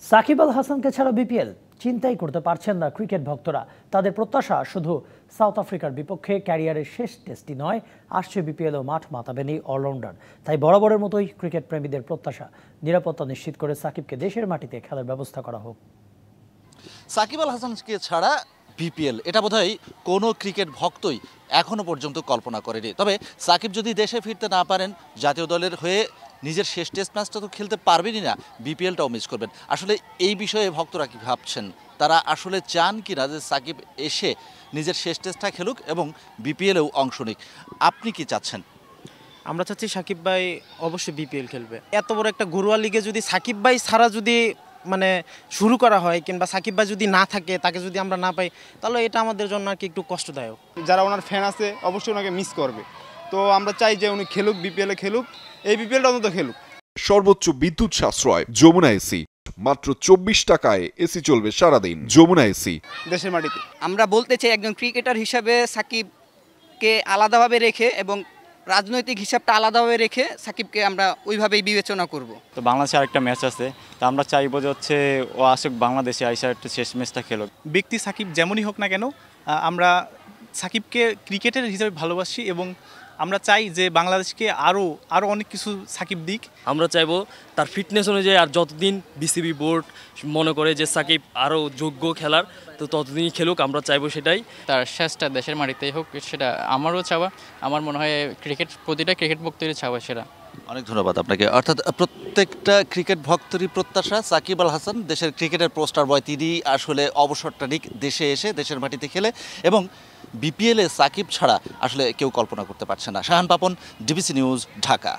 সাকিব আল হাসানকে ছাড়া বিপিএল চিন্তাই করতে পারছেন না ক্রিকেট ভক্তরা। তাদের প্রত্যাশা শুধু সাউথ আফ্রিকার বিপক্ষে ক্যারিয়ারের শেষ টেস্টই নয়, আসছে বিপিএলও মাঠ মাতাবেন এই অলরাউন্ডার। তাই বরাবরের মতোই ক্রিকেট প্রেমীদের প্রত্যাশা নিরাপত্তা নিশ্চিত করে সাকিবকে দেশের মাটিতে খেলার ব্যবস্থা করা হোক। সাকিব আল হাসানকে ছাড়া বিপিএল এটা বোধহয় কোনো ক্রিকেট ভক্তই এখনো পর্যন্ত কল্পনা করেনি। তবে সাকিব যদি দেশে ফিরতে না পারেন, জাতীয় দলের হয়ে নিজের শেষ টেস্ট ম্যাচটা তো খেলতে পারবেনই না, বিপিএলটাও মিস করবেন। আসলে এই বিষয়ে ভক্তরা কি ভাবছেন? তারা আসলে চান কি না যে সাকিব এসে নিজের শেষ টেস্টটা খেলুক এবং বিপিএলেও অংশ নিক? আপনি কি চাচ্ছেন? আমরা চাচ্ছি সাকিব ভাই অবশ্যই বিপিএল খেলবে। এত বড় একটা ঘরোয়া লিগে যদি সাকিব ভাই ছাড়া যদি মানে শুরু করা হয়, কিংবা সাকিব ভাই যদি না থাকে, তাকে যদি আমরা না পাই, তাহলে এটা আমাদের জন্য আর কি একটু কষ্টদায়ক। যারা ওনার ফ্যান আছে অবশ্যই ওনাকে মিস করবে। তো আমরা চাই যে উনি খেলুক, বিপিএলে খেলুক, এই বিপিএলটা অন্তত খেলুক। সর্বোচ্চ বিদ্যুৎ সাশ্রয় যমুনা এসি, মাত্র 24 টাকায় এসি চলবে সারাদিন। যমুনা এসি, দেশের মাটিতে। আমরা বলতে চাই একজন ক্রিকেটার হিসাবে সাকিবকে আলাদাভাবে রেখে এবং রাজনৈতিক হিসাবটা আলাদাভাবে রেখে সাকিবকে আমরা ওইভাবেই বিবেচনা করব। তো বাংলাদেশে আরেকটা ম্যাচ আছে, তো আমরা চাইবো যে হচ্ছে ও আসুক বাংলাদেশে, আইসা একটু শেষ ম্যাচটা খেলুক। ব্যক্তি সাকিব যেমনই হোক না কেন, আমরা সাকিবকে ক্রিকেটার হিসেবে ভালোবাসি এবং আমরা চাই যে বাংলাদেশকে আরও অনেক কিছু সাকিব দিক। আমরা চাইবো তার ফিটনেস অনুযায়ী আর যতদিন বিসিবি বোর্ড মনে করে যে সাকিব আরও যোগ্য খেলার, তো ততদিনই খেলুক, আমরা চাইবো সেটাই। তার শেষটা দেশের মাটিতেই হোক, সেটা আমারও চাওয়া। আমার মনে হয় প্রতিটা ক্রিকেট ভক্তেরই চাওয়া সেটা। অনেক ধন্যবাদ আপনাকে। অর্থাৎ প্রত্যেকটা ক্রিকেট ভক্তেরই প্রত্যাশা সাকিব আল হাসান দেশের ক্রিকেটের পোস্টার বয়, তিনি আসলে অবসরটা নিক, দেশে এসে দেশের মাটিতে খেলে। এবং বিপিএলে সাকিব ছাড়া আসলে কেউ কল্পনা করতে পারছে না। Shahan Papon, DBC news, Dhaka.